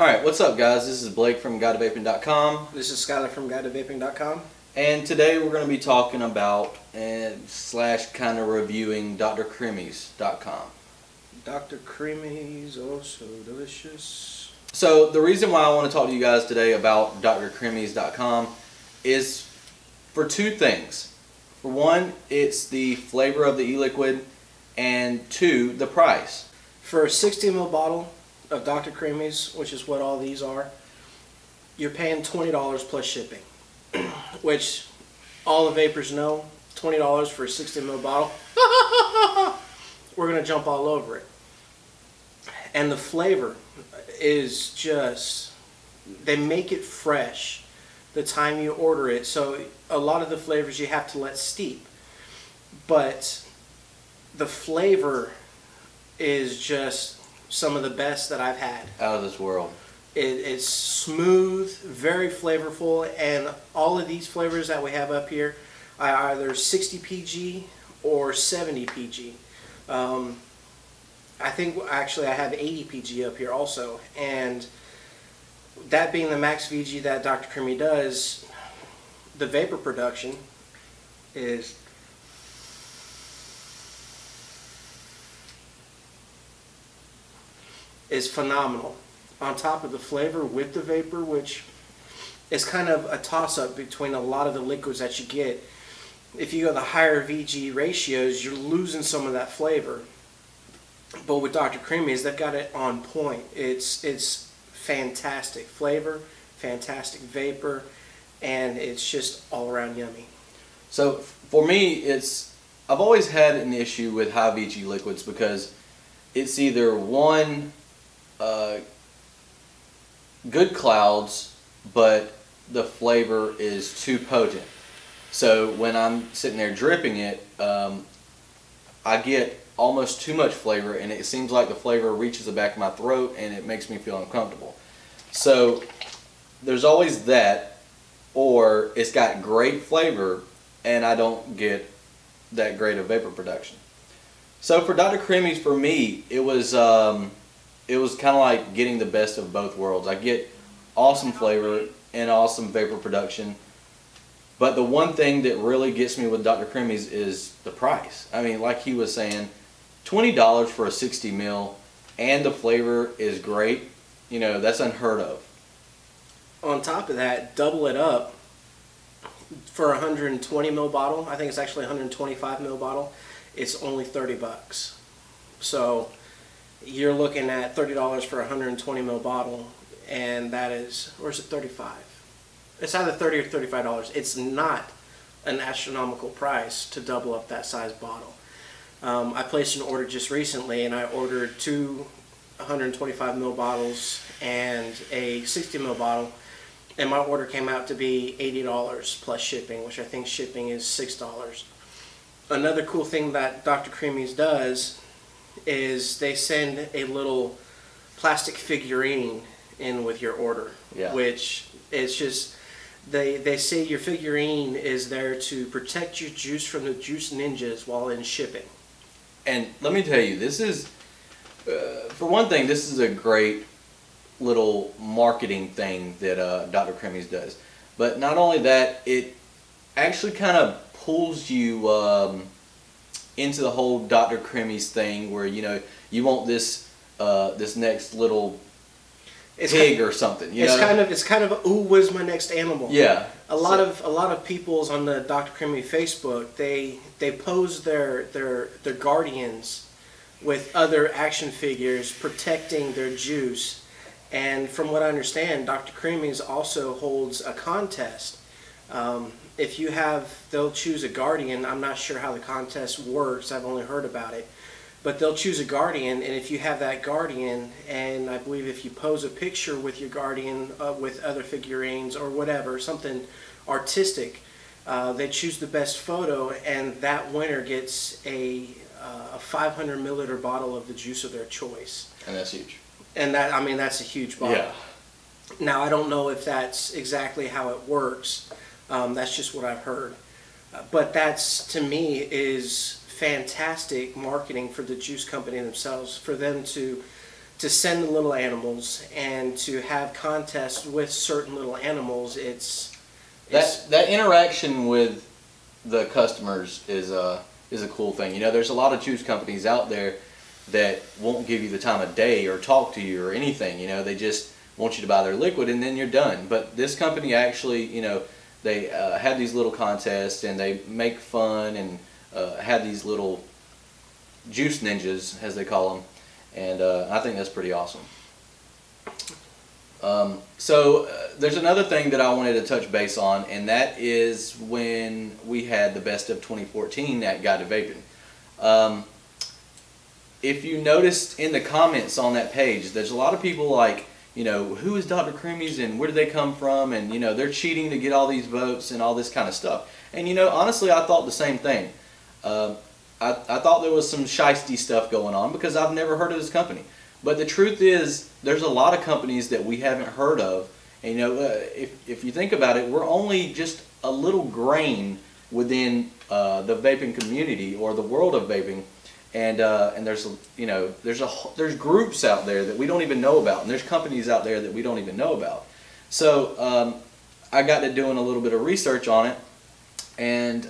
Alright, what's up guys? This is Blake from GuideToVaping.com. This is Skyler from GuideToVaping.com. And today we're going to be talking about slash kind of reviewing Crimmy's.com. Dr. Crimmy's, oh so delicious. So the reason why I want to talk to you guys today about Crimmy's.com is for two things. For one, it's the flavor of the e-liquid, and two, the price. For a 60 ml bottle of Dr. Crimmy's, which is what all these are, you're paying $20 plus shipping. Which all the vapors know, $20 for a 60 ml bottle. We're going to jump all over it. And the flavor is just, they make it fresh the time you order it. So a lot of the flavors you have to let steep. But the flavor is just some of the best that I've had. Out of this world. It's smooth, very flavorful, and all of these flavors that we have up here are either 60 PG or 70 PG. I think actually I have 80 PG up here also, and that being the max VG that Dr. Crimmy does, the vapor production is phenomenal. On top of the flavor with the vapor, which is kind of a toss-up between a lot of the liquids that you get. If you go the higher VG ratios, you're losing some of that flavor. But with Dr. Crimmy's, they've got it on point. It's fantastic flavor, fantastic vapor, and it's just all around yummy. So for me, I've always had an issue with high VG liquids because it's either one, good clouds, but the flavor is too potent. So when I'm sitting there dripping it, I get almost too much flavor, and it seems like the flavor reaches the back of my throat and it makes me feel uncomfortable. So there's always that, or it's got great flavor and I don't get that great of vapor production. So for Dr. Crimmy's, for me, it was kind of like getting the best of both worlds. I get awesome flavor and awesome vapor production, but the one thing that really gets me with Dr. Crimmy's is the price. I mean, like he was saying, $20 for a 60 mil and the flavor is great. You know, that's unheard of. On top of that, double it up for a 120 ml bottle. I think it's actually a 125 ml bottle. It's only 30 bucks. So you're looking at $30 for a 120 ml bottle, and that is, or is it 35? It's either $30 or $35. It's not an astronomical price to double up that size bottle. I placed an order just recently, and I ordered two 125 ml bottles and a 60 ml bottle, and my order came out to be $80 plus shipping, which I think shipping is $6. Another cool thing that Dr. Crimmy's does is they send a little plastic figurine in with your order. Yeah. Which is just, they say your figurine is there to protect your juice from the juice ninjas while in shipping. And let me tell you, this is, for one thing, this is a great little marketing thing that Dr. Crimmy's does. But not only that, it actually kind of pulls you into the whole Dr. Crimmy's thing, where you want this this next little pig or something. It's kind of ooh, where's my next animal? Yeah. A lot of people's on the Dr. Crimmy Facebook, they pose their guardians with other action figures protecting their juice. And from what I understand, Dr. Crimmy's also holds a contest. If you have, they'll choose a guardian. I'm not sure how the contest works. I've only heard about it. But they'll choose a guardian, and if you have that guardian, and I believe if you pose a picture with your guardian with other figurines or whatever, something artistic, they choose the best photo, and that winner gets a 500 milliliter bottle of the juice of their choice. And that's huge. And that, I mean, that's a huge bottle. Yeah. Now, I don't know if that's exactly how it works. That's just what I've heard. But that's, to me, is fantastic marketing for the juice company themselves, for them to to send the little animals and to have contests with certain little animals, it's that interaction with the customers is a cool thing. You know, there's a lot of juice companies out there that won't give you the time of day or talk to you or anything. You know, they just want you to buy their liquid and then you're done. But this company actually, you know, they have these little contests and they make fun and have these little juice ninjas, as they call them, and I think that's pretty awesome. There's another thing that I wanted to touch base on, and that is when we had the best of 2014 at GuideToVaping. If you noticed in the comments on that page, there's a lot of people like, you know, who is Dr. Crimmy's and where do they come from, and you know, they're cheating to get all these votes and all this kind of stuff. And you know, honestly, I thought the same thing. I thought there was some shiesty stuff going on because I've never heard of this company. But the truth is, there's a lot of companies that we haven't heard of. And you know, if you think about it, we're only just a little grain within the vaping community or the world of vaping. And there's, you know, there's groups out there that we don't even know about, and there's companies out there that we don't even know about. So I got to doing a little bit of research on it, and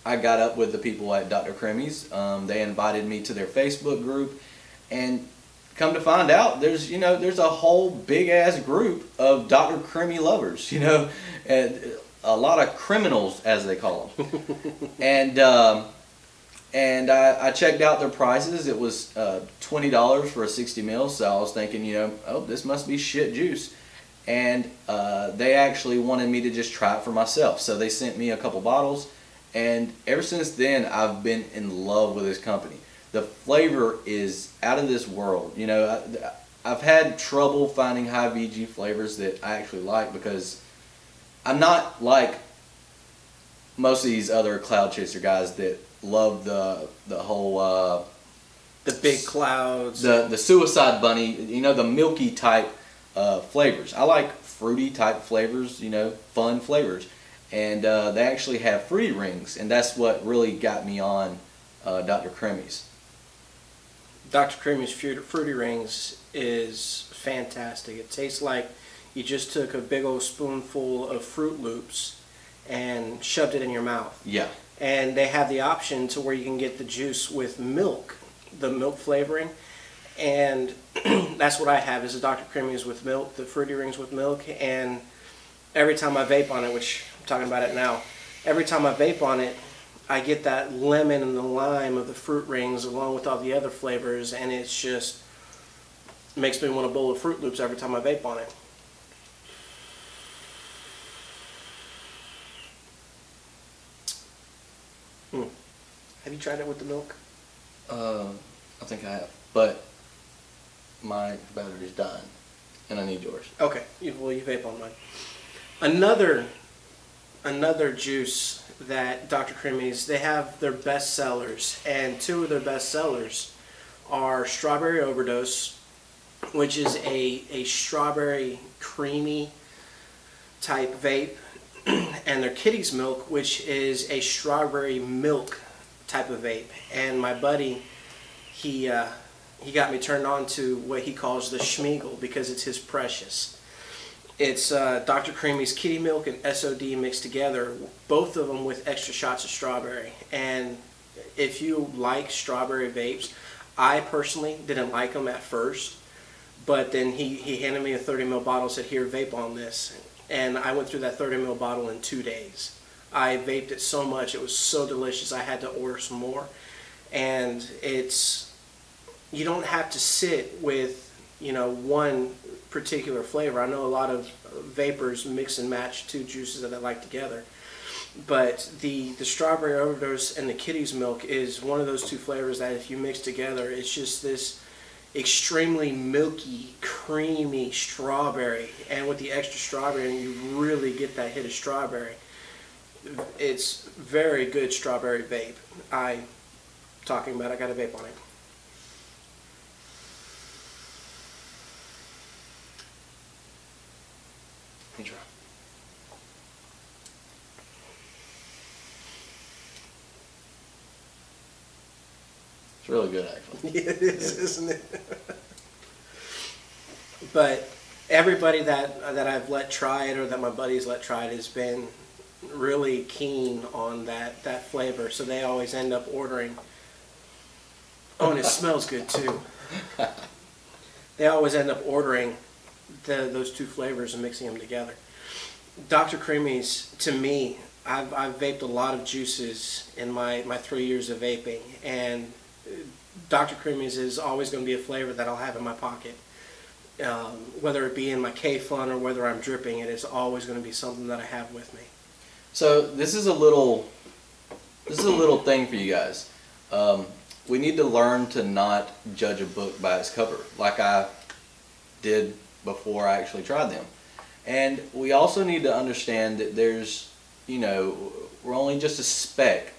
I got up with the people at Dr. Crimmy's. They invited me to their Facebook group, and come to find out, there's a whole big ass group of Dr. Crimmy lovers, you know, and a lot of criminals, as they call them. And I checked out their prices. It was $20 for a 60 mils. So I was thinking, you know, oh, this must be shit juice. And they actually wanted me to just try it for myself. So they sent me a couple bottles. And ever since then, I've been in love with this company. The flavor is out of this world. You know, I've had trouble finding high VG flavors that I actually like because I'm not like most of these other cloud chaser guys that love the whole the big clouds, the suicide bunny, you know, the milky type flavors. I like fruity type flavors, you know, fun flavors, and they actually have fruity rings, and that's what really got me on Dr. Crimmy's. Dr. Crimmy's fruity rings is fantastic. It tastes like you just took a big old spoonful of Fruit Loops and shoved it in your mouth. Yeah. And they have the option to where you can get the juice with milk, the milk flavoring, and that's what I have is the Dr. Crimmy's with milk, the fruity rings with milk. And every time I vape on it, which I'm talking about it now, every time I vape on it, I get that lemon and the lime of the fruit rings along with all the other flavors, and it's just makes me want a bowl of Fruit Loops every time I vape on it. Have you tried it with the milk? I think I have, but my battery's dying, and I need yours. Okay, well, you vape on mine. Another juice that Dr. Crimmy's, they have their best sellers, and two of their best sellers are Strawberry Overdose, which is a strawberry creamy type vape, and their Kitty's Milk, which is a strawberry milk type of vape. And my buddy, he got me turned on to what he calls the Schmeagle because it's his precious. It's Dr. Crimmy's Kitty Milk and SOD mixed together, both of them with extra shots of strawberry. And if you like strawberry vapes, I personally didn't like them at first, but then he handed me a 30 ml bottle and said, here, vape on this. And I went through that 30 ml bottle in 2 days. I vaped it so much, it was so delicious, I had to order some more. And you don't have to sit with, you know, one particular flavor. I know a lot of vapors mix and match two juices that they like together, but the Strawberry Overdose and the Kitty's Milk is one of those two flavors that if you mix together, it's just this extremely milky, creamy strawberry, and with the extra strawberry, you really get that hit of strawberry. It's very good strawberry vape. I got a vape on it. Try. It's really good, actually. Yeah, it is, isn't it? But everybody that I've let try it, or that my buddies let try it, has been really keen on that flavor. So they always end up ordering. Oh, and it smells good too. They always end up ordering those two flavors and mixing them together. Dr. Crimmy's, to me, I've vaped a lot of juices in my 3 years of vaping, and Dr. Crimmy's is always going to be a flavor that I'll have in my pocket. Whether it be in my K-Fun or whether I'm dripping it, it's always going to be something that I have with me. So this is a little thing for you guys. We need to learn to not judge a book by its cover, like I did before I actually tried them. And we also need to understand that there's, we're only just a speck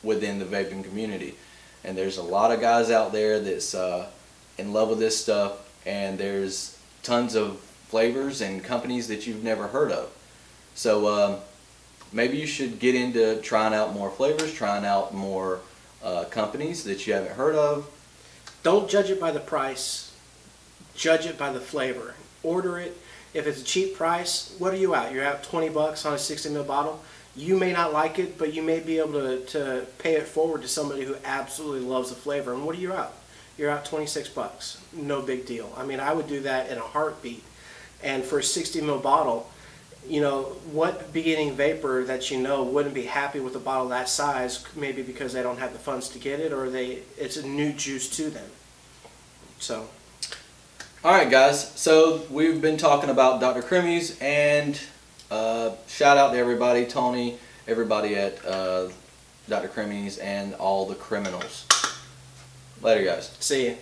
within the vaping community. And there's a lot of guys out there that's in love with this stuff, and there's tons of flavors and companies that you've never heard of. So maybe you should get into trying out more flavors, trying out more companies that you haven't heard of. Don't judge it by the price. Judge it by the flavor. Order it. If it's a cheap price, what are you out? You're out 20 bucks on a 60 ml bottle. You may not like it, but you may be able to pay it forward to somebody who absolutely loves the flavor. And what are you out? You're out 26 bucks. No big deal. I mean, I would do that in a heartbeat. And for a 60 ml bottle, what beginning vapor that wouldn't be happy with a bottle that size, maybe because they don't have the funds to get it, or it's a new juice to them. So. Alright guys, so we've been talking about Dr. Crimmy's, and shout out to everybody, Tony, everybody at Dr. Crimmy's, and all the criminals. Later guys. See ya.